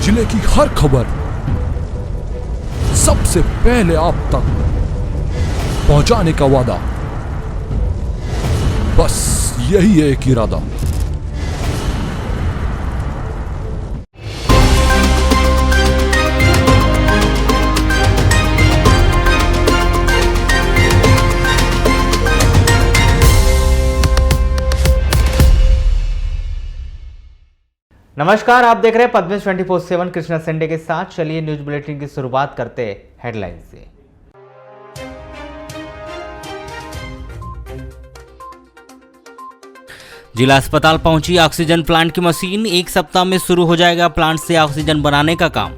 जिले की हर खबर सबसे पहले आप तक पहुंचाने का वादा, बस यही है एक इरादा। नमस्कार, आप देख रहे हैं पद्मेश 24/7 कृष्णा संडे के साथ। चलिए न्यूज बुलेटिन की शुरुआत करते हैं हेडलाइन से। जिला अस्पताल पहुंची ऑक्सीजन प्लांट की मशीन। 1 सप्ताह में शुरू हो जाएगा प्लांट से ऑक्सीजन बनाने का काम।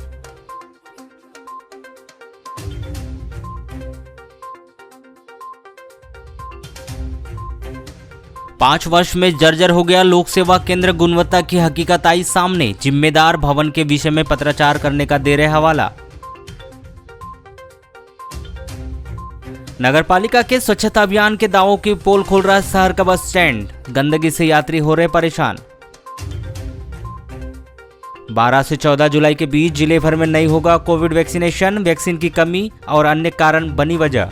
पांच वर्ष में जर्जर हो गया लोक सेवा केंद्र, गुणवत्ता की हकीकत आई सामने। जिम्मेदार भवन के विषय में पत्राचार करने का दे रहे हवाला। नगरपालिका के स्वच्छता अभियान के दावों की पोल खोल रहा शहर का बस स्टैंड। गंदगी से यात्री हो रहे परेशान। 12 से 14 जुलाई के बीच जिले भर में नहीं होगा कोविड वैक्सीनेशन। वैक्सीन की कमी और अन्य कारण बनी वजह।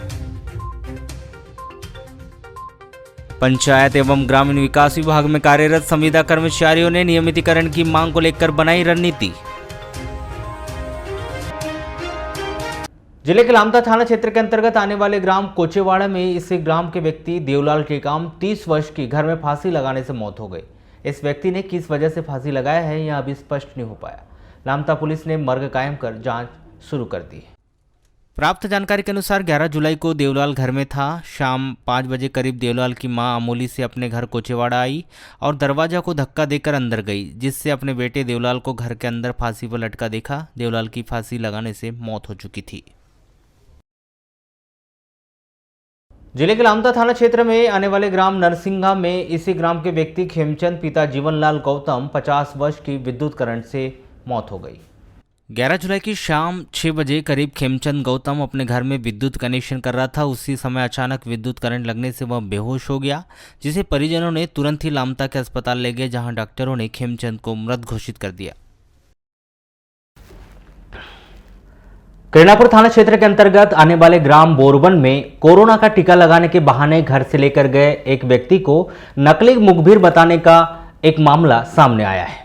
पंचायत एवं ग्रामीण विकास विभाग में कार्यरत संविदा कर्मचारियों ने नियमितीकरण की मांग को लेकर बनाई रणनीति। जिले के लामता थाना क्षेत्र के अंतर्गत आने वाले ग्राम कोचेवाड़ा में इस ग्राम के व्यक्ति देवलाल टेकाम 30 वर्ष की घर में फांसी लगाने से मौत हो गई। इस व्यक्ति ने किस वजह से फांसी लगाया है यह अभी स्पष्ट नहीं हो पाया। लामता पुलिस ने मर्ग कायम कर जांच शुरू कर दी है। प्राप्त जानकारी के अनुसार 11 जुलाई को देवलाल घर में था। शाम 5 बजे करीब देवलाल की मां अमोली से अपने घर कोचेवाड़ा आई और दरवाजा को धक्का देकर अंदर गई, जिससे अपने बेटे देवलाल को घर के अंदर फांसी पर लटका देखा। देवलाल की फांसी लगाने से मौत हो चुकी थी। जिले के लामता थाना क्षेत्र में आने वाले ग्राम नरसिंगा में इसी ग्राम के व्यक्ति खेमचंद पिता जीवनलाल गौतम 50 वर्ष की विद्युत करंट से मौत हो गई। 11 जुलाई की शाम 6 बजे करीब खेमचंद गौतम अपने घर में विद्युत कनेक्शन कर रहा था। उसी समय अचानक विद्युत करंट लगने से वह बेहोश हो गया, जिसे परिजनों ने तुरंत ही लामता के अस्पताल ले गए, जहां डॉक्टरों ने खेमचंद को मृत घोषित कर दिया। किरणापुर थाना क्षेत्र के अंतर्गत आने वाले ग्राम बोरबन में कोरोना का टीका लगाने के बहाने घर से लेकर गए एक व्यक्ति को नकली मुखबिर बताने का एक मामला सामने आया है,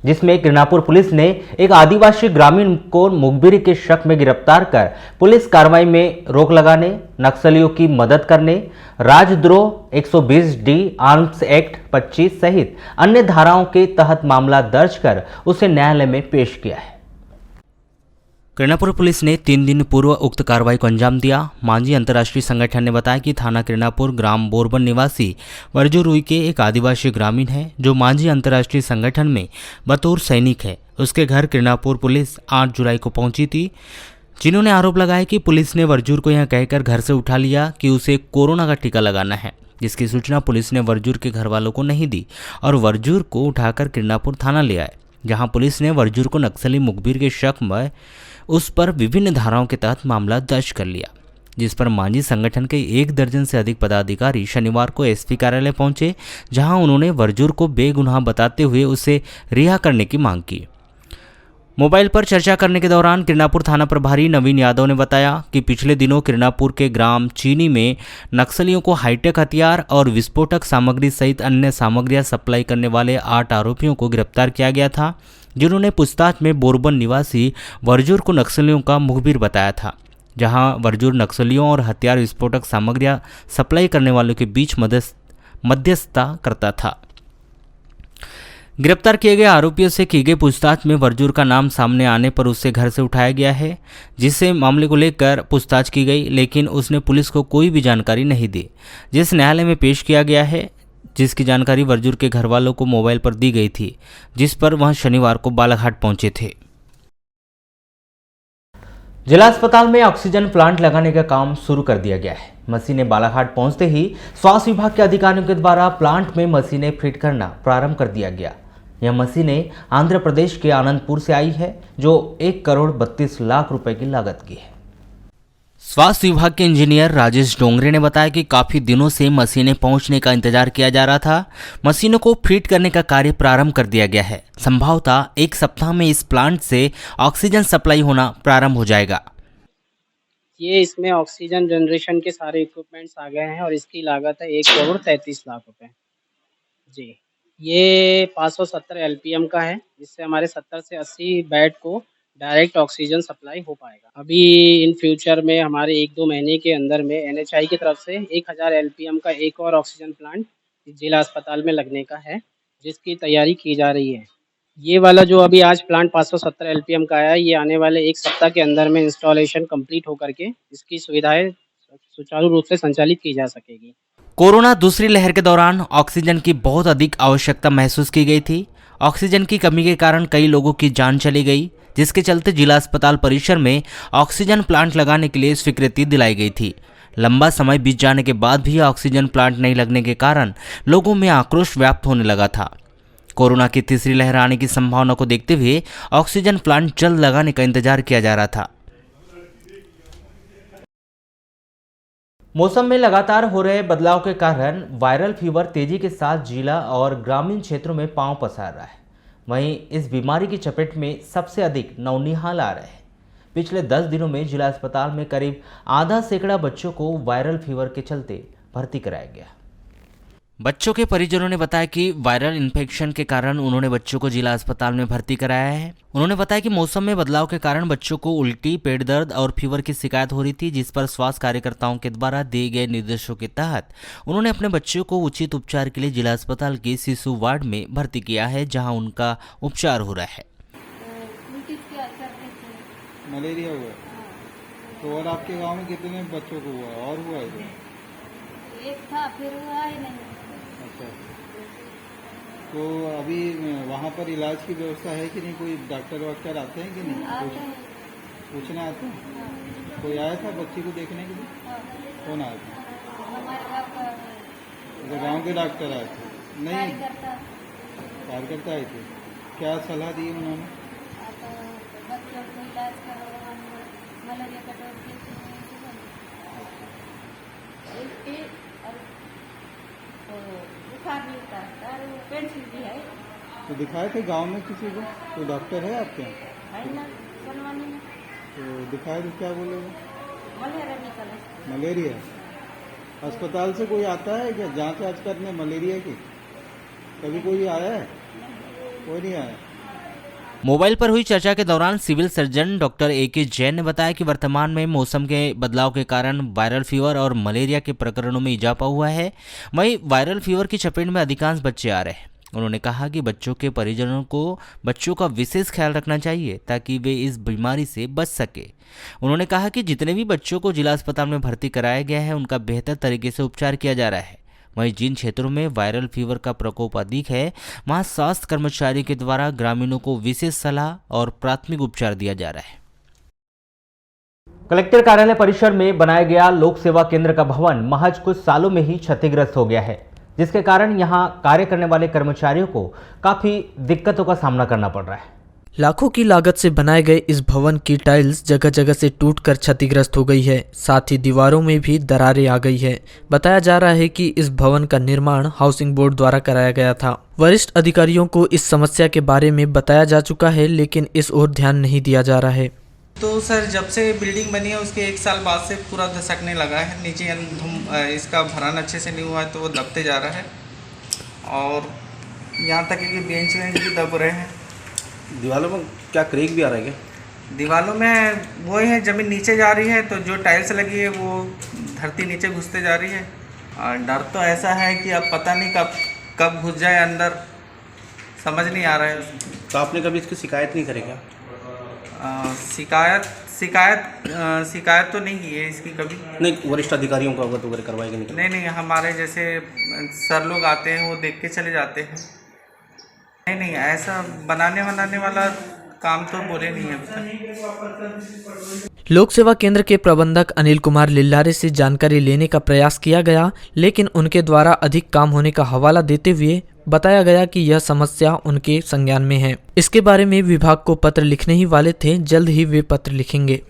जिसमें किरणापुर पुलिस ने एक आदिवासी ग्रामीण को मुखबिरी के शक में गिरफ्तार कर पुलिस कार्रवाई में रोक लगाने, नक्सलियों की मदद करने, राजद्रोह 120D आर्म्स एक्ट 25 सहित अन्य धाराओं के तहत मामला दर्ज कर उसे न्यायालय में पेश किया है। किरणापुर पुलिस ने 3 दिन पूर्व उक्त कार्रवाई को अंजाम दिया। मांझी अंतर्राष्ट्रीय संगठन ने बताया कि थाना किरणापुर ग्राम बोरबन निवासी वर्जू रुई के एक आदिवासी ग्रामीण है, जो मांझी अंतर्राष्ट्रीय संगठन में बतौर सैनिक है। उसके घर किरणापुर पुलिस 8 जुलाई को पहुंची थी, जिन्होंने आरोप लगाया कि पुलिस ने वर्जूर को यह कहकर घर से उठा लिया कि उसे कोरोना का टीका लगाना है, जिसकी सूचना पुलिस ने वर्जूर के घर वालों को नहीं दी और वर्जूर को उठाकर किरणापुर थाना ले आए, जहां पुलिस ने वर्जूर को नक्सली मुखबिर के शक में उस पर विभिन्न धाराओं के तहत मामला दर्ज कर लिया, जिस पर मांझी संगठन के 1 दर्जन से अधिक पदाधिकारी शनिवार को एसपी कार्यालय पहुंचे, जहां उन्होंने वर्जूर को बेगुनाह बताते हुए उसे रिहा करने की मांग की। मोबाइल पर चर्चा करने के दौरान किरणापुर थाना प्रभारी नवीन यादव ने बताया कि पिछले दिनों किरणापुर के ग्राम चीनी में नक्सलियों को हाईटेक हथियार और विस्फोटक सामग्री सहित अन्य सामग्रियां सप्लाई करने वाले 8 आरोपियों को गिरफ्तार किया गया था, जिन्होंने पूछताछ में बोरबन निवासी वर्जूर को नक्सलियों का मुखबिर बताया था, जहां वर्जूर नक्सलियों और हथियार विस्फोटक सामग्रियां सप्लाई करने वालों के बीच मध्यस्थता करता था। गिरफ्तार किए गए आरोपियों से की गई पूछताछ में वर्जूर का नाम सामने आने पर उसे घर से उठाया गया है, जिससे मामले को लेकर पूछताछ की गई, लेकिन उसने पुलिस को कोई भी जानकारी नहीं दी, जिस न्यायालय में पेश किया गया है, जिसकी जानकारी वर्जूर के घर वालों को मोबाइल पर दी गई थी, जिस पर वह शनिवार को बालाघाट पहुंचे थे। जिला अस्पताल में ऑक्सीजन प्लांट लगाने का काम शुरू कर दिया गया है। मशीनें बालाघाट पहुंचते ही स्वास्थ्य विभाग के अधिकारियों के द्वारा प्लांट में मशीनें फिट करना प्रारंभ कर दिया गया। यह मशीनें आंध्र प्रदेश के आनंदपुर से आई है, जो 1 करोड़ 32 लाख रुपए की लागत की है। स्वास्थ्य विभाग के इंजीनियर राजेश डोंगरे ने बताया कि काफी दिनों से मशीनें पहुंचने का इंतजार किया जा रहा था। मशीनों को फिट करने का कार्य प्रारंभ कर दिया गया है। संभवतः एक सप्ताह में इस प्लांट से ऑक्सीजन सप्लाई होना प्रारंभ हो जाएगा। ये इसमें ऑक्सीजन जनरेशन के सारे इक्विपमेंट्स आ गए हैं और इसकी लागत है 1,33,00,000 रुपए। जी, ये 570 एलपीएम का है, जिससे हमारे 70 से 80 बेड को डायरेक्ट ऑक्सीजन सप्लाई हो पाएगा। अभी इन फ्यूचर में हमारे 1-2 महीने के अंदर में एनएचआई की तरफ से 1000 एलपीएम का एक और ऑक्सीजन प्लांट जिला अस्पताल में लगने का है, जिसकी तैयारी की जा रही है। ये वाला जो अभी आज प्लांट 570 एलपीएम का आया है, ये आने वाले 1 सप्ताह के अंदर में इंस्टॉलेशन कंप्लीट होकर के इसकी सुविधाएं सुचारू रूप से संचालित की जा सकेगी। कोरोना दूसरी लहर के दौरान ऑक्सीजन की बहुत अधिक आवश्यकता महसूस की गई थी। ऑक्सीजन की कमी के कारण कई लोगों की जान चली गई, जिसके चलते जिला अस्पताल परिसर में ऑक्सीजन प्लांट लगाने के लिए स्वीकृति दिलाई गई थी। लंबा समय बीत जाने के बाद भी ऑक्सीजन प्लांट नहीं लगने के कारण लोगों में आक्रोश व्याप्त होने लगा था। कोरोना की तीसरी लहर आने की संभावना को देखते हुए ऑक्सीजन प्लांट जल्द लगाने का इंतजार किया जा रहा था। मौसम में लगातार हो रहे बदलाव के कारण वायरल फीवर तेजी के साथ जिला और ग्रामीण क्षेत्रों में पांव पसार रहा है। वहीं इस बीमारी की चपेट में सबसे अधिक नौनिहाल आ रहे हैं। पिछले 10 दिनों में जिला अस्पताल में करीब आधा सैकड़ा बच्चों को वायरल फीवर के चलते भर्ती कराया गया। बच्चों के परिजनों ने बताया कि वायरल इन्फेक्शन के कारण उन्होंने बच्चों को जिला अस्पताल में भर्ती कराया है। उन्होंने बताया कि मौसम में बदलाव के कारण बच्चों को उल्टी, पेट दर्द और फीवर की शिकायत हो रही थी, जिस पर स्वास्थ्य कार्यकर्ताओं के द्वारा दिए गए निर्देशों के तहत उन्होंने अपने बच्चों को उचित उपचार के लिए जिला अस्पताल के शिशु वार्ड में भर्ती किया है, जहाँ उनका उपचार हो रहा है। मलेरिया हुआ तो और आपके गांव में कितने बच्चों को हुआ और हुआ है? एक था, फिर हुआ ही नहीं। अच्छा, तो अभी वहाँ पर इलाज की व्यवस्था है कि नहीं? कोई डॉक्टर वाक्टर आते हैं कि नहीं? आते हैं। पूछने आते हैं? कोई आया था बच्ची को देखने के लिए? कौन आया था? हमारे गाँव का अच्छा, गाँव के डॉक्टर आए थे? नहीं, कार्यकर्ता आए थे। क्या सलाह दी उन्होंने? बच्चों को इलाज करो, मलेरिया का डोज बुखार भी होता है और पेंसिल भी है। तो दिखाए थे गांव में किसी को? कोई डॉक्टर है आपके यहाँ? है ना, सनवानी में। तो दिखाए तो क्या बोले? मलेरिया निकला। मलेरिया? अस्पताल से कोई आता है क्या जांच आज करने मलेरिया की? कभी कोई आया है? कोई नहीं आया। मोबाइल पर हुई चर्चा के दौरान civil surgeon doctor A.K. Jain ने बताया कि वर्तमान में मौसम के बदलाव के कारण वायरल फीवर और मलेरिया के प्रकरणों में इजाफा हुआ है। वहीं वायरल फीवर की चपेट में अधिकांश बच्चे आ रहे हैं। उन्होंने कहा कि बच्चों के परिजनों को बच्चों का विशेष ख्याल रखना चाहिए ताकि वे इस बीमारी से बच सके। उन्होंने कहा कि जितने भी बच्चों को जिला अस्पताल में भर्ती कराया गया है, उनका बेहतर तरीके से उपचार किया जा रहा है। वहीं जिन क्षेत्रों में वायरल फीवर का प्रकोप अधिक है, वहां स्वास्थ्य कर्मचारी के द्वारा ग्रामीणों को विशेष सलाह और प्राथमिक उपचार दिया जा रहा है। कलेक्टर कार्यालय परिसर में बनाया गया लोक सेवा केंद्र का भवन महज कुछ सालों में ही क्षतिग्रस्त हो गया है, जिसके कारण यहां कार्य करने वाले कर्मचारियों को काफी दिक्कतों का सामना करना पड़ रहा है। लाखों की लागत से बनाए गए इस भवन की टाइल्स जगह जगह से टूटकर क्षतिग्रस्त हो गई है। साथ ही दीवारों में भी दरारें आ गई है। बताया जा रहा है कि इस भवन का निर्माण हाउसिंग बोर्ड द्वारा कराया गया था। वरिष्ठ अधिकारियों को इस समस्या के बारे में बताया जा चुका है, लेकिन इस ओर ध्यान नहीं दिया जा रहा है। तो सर, जब से बिल्डिंग बनी है उसके 1 साल बाद से पूरा धसकने लगा है। नीचे इसका भरान अच्छे से नहीं हुआ है तो वो दबते जा रहा है और यहाँ तक कि बेंच वेंच भी दब रहे हैं। दीवारों में क्या क्रैक भी आ रहा है क्या? दीवारों में वो है, ज़मीन नीचे जा रही है तो जो टाइल्स लगी है वो धरती नीचे घुसते जा रही है। और डर तो ऐसा है कि अब पता नहीं कब घुस जाए अंदर, समझ नहीं आ रहा है। तो आपने कभी इसकी शिकायत नहीं करी क्या? शिकायत तो नहीं की है इसकी कभी। नहीं, वरिष्ठ अधिकारियों को अवगत वगैरह करवाएंगे नहीं? नहीं, हमारे जैसे सर लोग आते हैं वो देख के चले जाते हैं। नहीं, ऐसा बनाने वाला काम तो बोले नहीं है अभी तक। लोक सेवा केंद्र के प्रबंधक अनिल कुमार लिल्लारे से जानकारी लेने का प्रयास किया गया, लेकिन उनके द्वारा अधिक काम होने का हवाला देते हुए बताया गया कि यह समस्या उनके संज्ञान में है। इसके बारे में विभाग को पत्र लिखने ही वाले थे, जल्द ही वे पत्र लिखेंगे।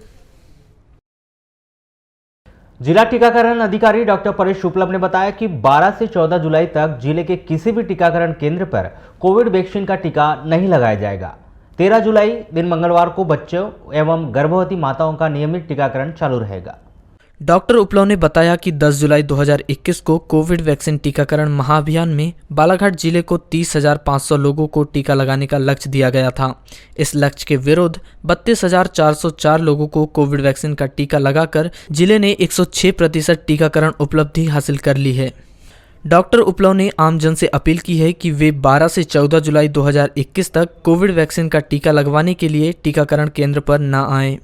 जिला टीकाकरण अधिकारी डॉक्टर परेश शुक्लम ने बताया कि 12 से 14 जुलाई तक जिले के किसी भी टीकाकरण केंद्र पर कोविड वैक्सीन का टीका नहीं लगाया जाएगा। 13 जुलाई दिन मंगलवार को बच्चों एवं गर्भवती माताओं का नियमित टीकाकरण चालू रहेगा। डॉक्टर उपलव ने बताया कि 10 जुलाई 2021 को कोविड वैक्सीन टीकाकरण महाअभियान में बालाघाट जिले को 30,500 लोगों को टीका लगाने का लक्ष्य दिया गया था। इस लक्ष्य के विरुद्ध 32,404 लोगों को कोविड वैक्सीन का टीका लगाकर जिले ने 106% टीकाकरण उपलब्धि हासिल कर ली है। डॉक्टर उपलव ने आमजन से अपील की है कि वे 12 से 14 जुलाई 2021 तक कोविड वैक्सीन का टीका लगवाने के लिए टीकाकरण केंद्र पर न आएं।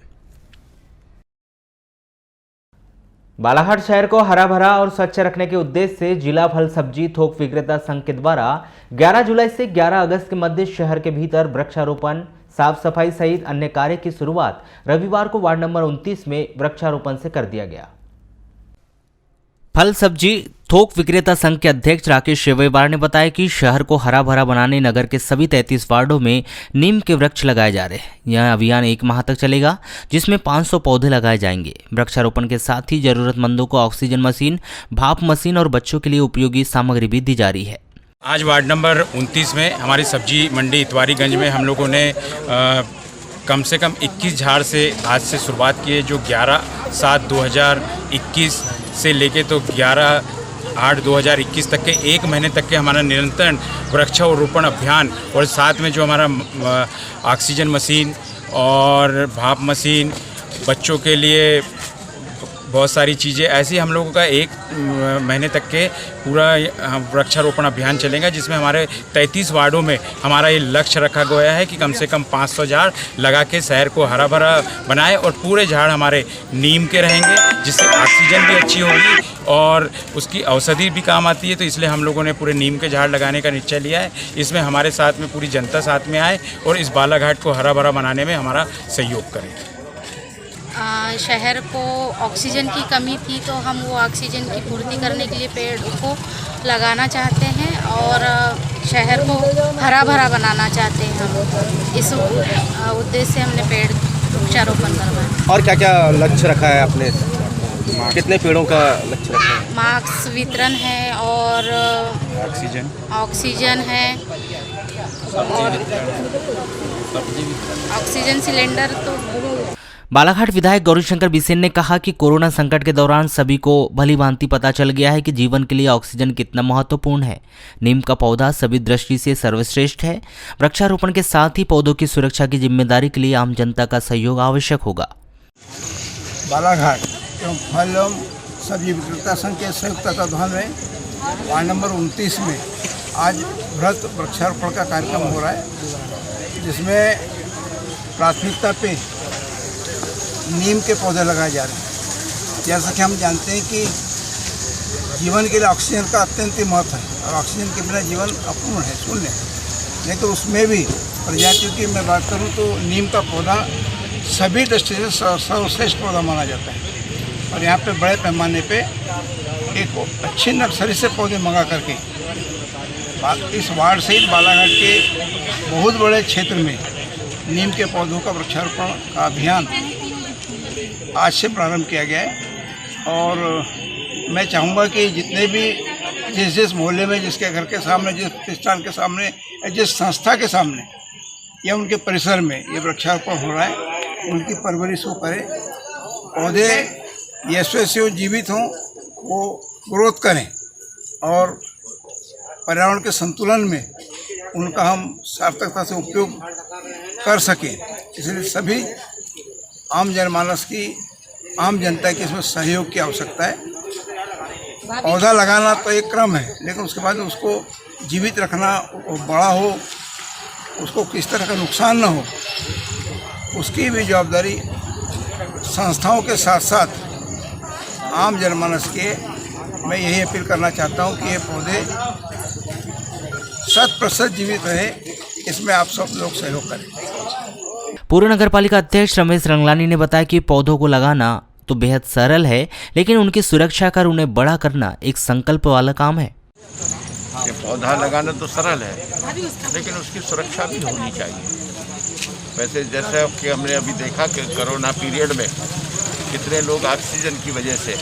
बालाघाट शहर को हरा भरा और स्वच्छ रखने के उद्देश्य से जिला फल सब्जी थोक विक्रेता संघ के द्वारा 11 जुलाई से 11 अगस्त के मध्य शहर के भीतर वृक्षारोपण, साफ सफाई सहित अन्य कार्य की शुरुआत रविवार को वार्ड नंबर 29 में वृक्षारोपण से कर दिया गया। फल सब्जी थोक विक्रेता संघ के अध्यक्ष राकेश शेवेवार ने बताया कि शहर को हरा भरा बनाने नगर के सभी 33 वार्डों में नीम के वृक्ष लगाए जा रहे हैं। यह अभियान 1 माह तक चलेगा, जिसमें 500 पौधे लगाए जाएंगे। वृक्षारोपण के साथ ही जरूरतमंदों को ऑक्सीजन मशीन, भाप मशीन और बच्चों के लिए उपयोगी सामग्री भी दी जा रही है। आज वार्ड नंबर 29 में हमारी सब्जी मंडी इतवारीगंज में हम लोगों ने कम से कम 21 झाड़ से आज से शुरुआत की है, जो 11/7/2021 से लेके तो 11/8/2021 तक के 1 महीने तक के हमारा निरंतर वृक्षारोपण अभियान और साथ में जो हमारा ऑक्सीजन मशीन और भाप मशीन, बच्चों के लिए बहुत सारी चीज़ें ऐसी हम लोगों का 1 महीने तक के पूरा वृक्षारोपण अभियान चलेगा, जिसमें हमारे 33 वार्डों में हमारा ये लक्ष्य रखा गया है कि कम से कम 500 झाड़ लगा के शहर को हरा भरा बनाए और पूरे झाड़ हमारे नीम के रहेंगे, जिससे ऑक्सीजन भी अच्छी होगी और उसकी औषधि भी काम आती है। तो इसलिए हम लोगों ने पूरे नीम के झाड़ लगाने का निश्चय लिया है। इसमें हमारे साथ में पूरी जनता साथ में आए और इस बालाघाट को हरा भरा बनाने में हमारा सहयोग करें। शहर को ऑक्सीजन की कमी थी, तो हम वो ऑक्सीजन की पूर्ति करने के लिए पेड़ को लगाना चाहते हैं और शहर को हरा भरा बनाना चाहते हैं। हम इस उद्देश्य से हमने पेड़ वृक्षारोपण करवाया। और क्या क्या लक्ष्य रखा है आपने? कितने पेड़ों का लक्ष्य रखा है? मास्क वितरण है और ऑक्सीजन है और ऑक्सीजन सिलेंडर। तो बालाघाट विधायक गौरीशंकर बिसेन ने कहा कि कोरोना संकट के दौरान सभी को भली भांति पता चल गया है कि जीवन के लिए ऑक्सीजन कितना महत्वपूर्ण है। नीम का पौधा सभी दृष्टि से सर्वश्रेष्ठ है। वृक्षारोपण के साथ ही पौधों की सुरक्षा की जिम्मेदारी के लिए आम जनता का सहयोग आवश्यक होगा। बालाघाट एवं फल एवं सब्जी विक्रेता संघ के संयुक्त तत्वाधान में वार्ड नंबर 29 में आज बृहत वृक्षारोपण का कार्यक्रम हो रहा है, जिसमें प्राथमिकता पे नीम के पौधे लगाए जा रहे हैं। जैसा कि हम जानते हैं कि जीवन के लिए ऑक्सीजन का अत्यंत ही महत्व है और ऑक्सीजन के बिना जीवन अपूर्ण है, शून्य है। लेकिन उसमें भी प्रजातियों की मैं बात करूं तो नीम का पौधा सभी दृष्टि से सर्वश्रेष्ठ पौधा माना जाता है और यहाँ पे बड़े पैमाने पे एक अच्छी नर्सरी से पौधे मंगा करके इस वार्ड सहित बालाघाट के बहुत बड़े क्षेत्र में नीम के पौधों का वृक्षारोपण का अभियान आज से प्रारंभ किया गया है। और मैं चाहूँगा कि जितने भी जिस मोहल्ले में, जिसके घर के सामने, जिस प्रतिष्ठान के सामने या जिस संस्था के सामने या उनके परिसर में ये वृक्षारोपण हो रहा है, उनकी परवरिश वो करें। पौधे यशस्वी जीवित हों, वो ग्रोथ करें और पर्यावरण के संतुलन में उनका हम सार्थकता से उपयोग कर सकें। इसलिए सभी आम जनमानस की, आम जनता की इसमें सहयोग की आवश्यकता है। पौधा लगाना तो एक क्रम है, लेकिन उसके बाद उसको जीवित रखना, बड़ा हो, उसको किस तरह का नुकसान न हो, उसकी भी जवाबदारी संस्थाओं के साथ साथ आम जनमानस के। मैं यही अपील करना चाहता हूँ कि ये पौधे 100% जीवित रहे, इसमें आप सब लोग सहयोग करें। पूर्व नगर पालिका अध्यक्ष रमेश रंगलानी ने बताया कि पौधों को लगाना तो बेहद सरल है, लेकिन उनकी सुरक्षा कर उन्हें बड़ा करना एक संकल्प वाला काम है। ये पौधा लगाना तो सरल है, लेकिन उसकी सुरक्षा भी होनी चाहिए। वैसे जैसे कि हमने अभी देखा कि कोरोना पीरियड में कितने लोग ऑक्सीजन की वजह से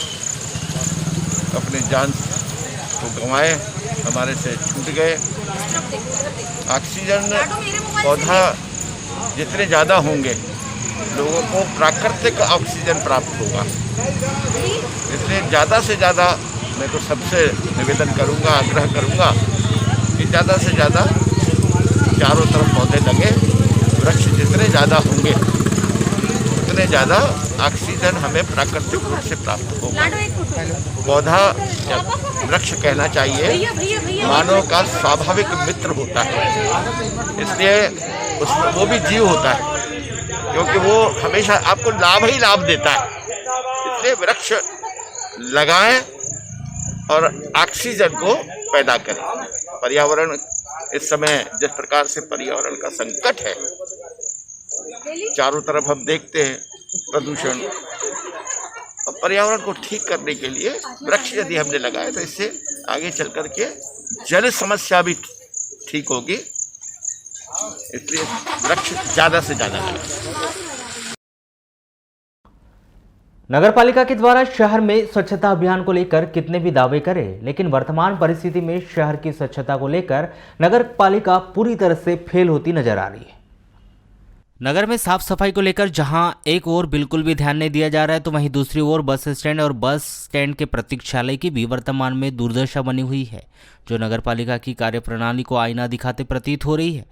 अपने जान को गंवाए, हमारे से छूट गए। ऑक्सीजन पौधा जितने ज़्यादा होंगे लोगों को प्राकृतिक ऑक्सीजन प्राप्त होगा, इसलिए ज़्यादा से ज़्यादा मैं तो सबसे निवेदन करूंगा, आग्रह करूंगा कि ज़्यादा से ज़्यादा चारों तरफ पौधे लगे। वृक्ष जितने ज़्यादा होंगे उतने ज़्यादा ऑक्सीजन हमें प्राकृतिक रूप से प्राप्त होगा। पौधा या वृक्ष कहना चाहिए मानव का स्वाभाविक मित्र होता है, इसलिए उसमें वो भी जीव होता है क्योंकि वो हमेशा आपको लाभ ही लाभ देता है। इसलिए वृक्ष लगाएं और ऑक्सीजन को पैदा करें। पर्यावरण इस समय जिस प्रकार से पर्यावरण का संकट है, चारों तरफ हम देखते हैं प्रदूषण, और पर्यावरण को ठीक करने के लिए वृक्ष यदि हमने लगाए तो इससे आगे चल कर के जल समस्या भी ठीक होगी, इसलिए वृक्ष ज़्यादा से ज़्यादा लगाएं। नगरपालिका के द्वारा शहर में स्वच्छता अभियान को लेकर कितने भी दावे करें, लेकिन वर्तमान परिस्थिति में शहर की स्वच्छता को लेकर नगरपालिका पूरी तरह से फेल होती नजर आ रही है। नगर में साफ सफाई को लेकर जहां एक ओर बिल्कुल भी ध्यान नहीं दिया जा रहा है, तो वहीं दूसरी ओर बस स्टैंड और बस स्टैंड के प्रतीक्षालय की भी वर्तमान में दुर्दशा बनी हुई है, जो नगरपालिका की कार्यप्रणाली को आईना दिखाते प्रतीत हो रही है।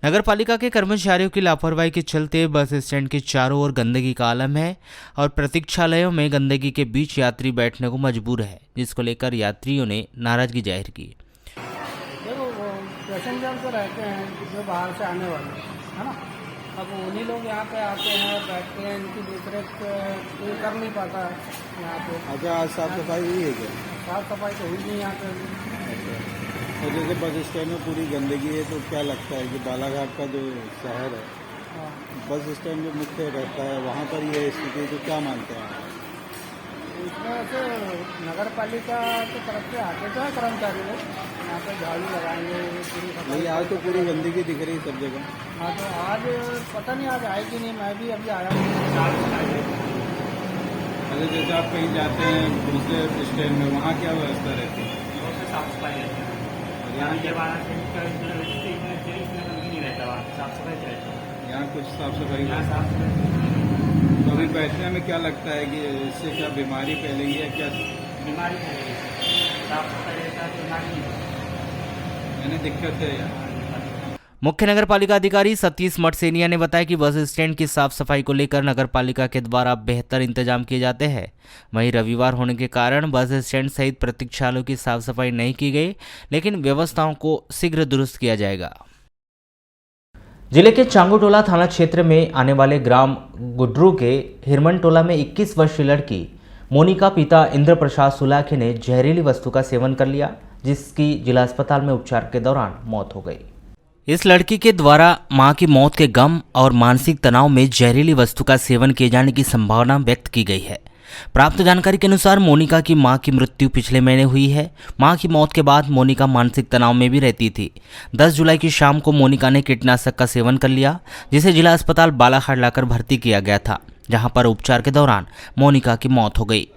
नगरपालिका के कर्मचारियों की लापरवाही के चलते बस स्टैंड के चारों ओर गंदगी का आलम है और प्रतीक्षालयों में गंदगी के बीच यात्री बैठने को मजबूर है, जिसको लेकर यात्रियों ने नाराजगी जाहिर की। देखो वो पैसेंजर तो रहते हैं जो बाहर से आने वाले है ना, अब उन्हीं लोग यहाँ पे आते हैं, बैठते हैं, इनकी देखरेख कोई कर नहीं पाता है यहाँ पे। अच्छा, आज साफ सफाई हुई है क्या? साफ सफाई तो हुई नहीं यहाँ पे। और जैसे बस स्टैंड में पूरी गंदगी है, तो क्या लगता है कि बालाघाट का जो शहर है, बस स्टैंड जो मुख्य रहता है, वहाँ पर ये स्थिति, तो क्या मानते हैं? इसमें से नगर पालिका की तरफ से आते तो है कर्मचारी लोग, यहाँ पे झाड़ू लगाएंगे पूरी सफाई। नहीं, आज तो पूरी गंदगी दिख रही है सब जगह। हाँ, तो आज पता नहीं आज आएगी नहीं, मैं भी अभी आया हूँ। अरे जैसे आप कहीं जाते हैं दूसरे स्टैंड में, वहाँ क्या व्यवस्था रहती है? साफ सफाई रहती है यहाँ, जब आना नहीं रहता वहाँ साफ सफाई रहती है। यहाँ कुछ साफ सफाई यहाँ साफ सफाई। तो अभी बैठने में क्या लगता है कि इससे क्या बीमारी फैलेगी या क्या? बीमारी फैलेगी, साफ सफाई रहता है बीमारी मैंने दिक्कत है यार। मुख्य नगरपालिका अधिकारी सतीश मठसेनिया ने बताया कि बस स्टैंड की साफ सफाई को लेकर नगरपालिका के द्वारा बेहतर इंतजाम किए जाते हैं। वहीं रविवार होने के कारण बस स्टैंड सहित प्रतीक्षालयों की साफ सफाई नहीं की गई, लेकिन व्यवस्थाओं को शीघ्र दुरुस्त किया जाएगा। जिले के चांगुटोला थाना क्षेत्र में आने वाले ग्राम गुड्रू के हिरमन टोला में 21 वर्षीय लड़की मोनिका पिता इंद्र प्रसाद सुलाखे ने जहरीली वस्तु का सेवन कर लिया, जिसकी जिला अस्पताल में उपचार के दौरान मौत हो गई। इस लड़की के द्वारा मां की मौत के गम और मानसिक तनाव में जहरीली वस्तु का सेवन किए जाने की संभावना व्यक्त की गई है। प्राप्त जानकारी के अनुसार मोनिका की मां की मृत्यु पिछले महीने हुई है। मां की मौत के बाद मोनिका मानसिक तनाव में भी रहती थी। 10 जुलाई की शाम को मोनिका ने कीटनाशक का सेवन कर लिया, जिसे जिला अस्पताल बालाघाट लाकर भर्ती किया गया था, जहां पर उपचार के दौरान मोनिका की मौत हो गई।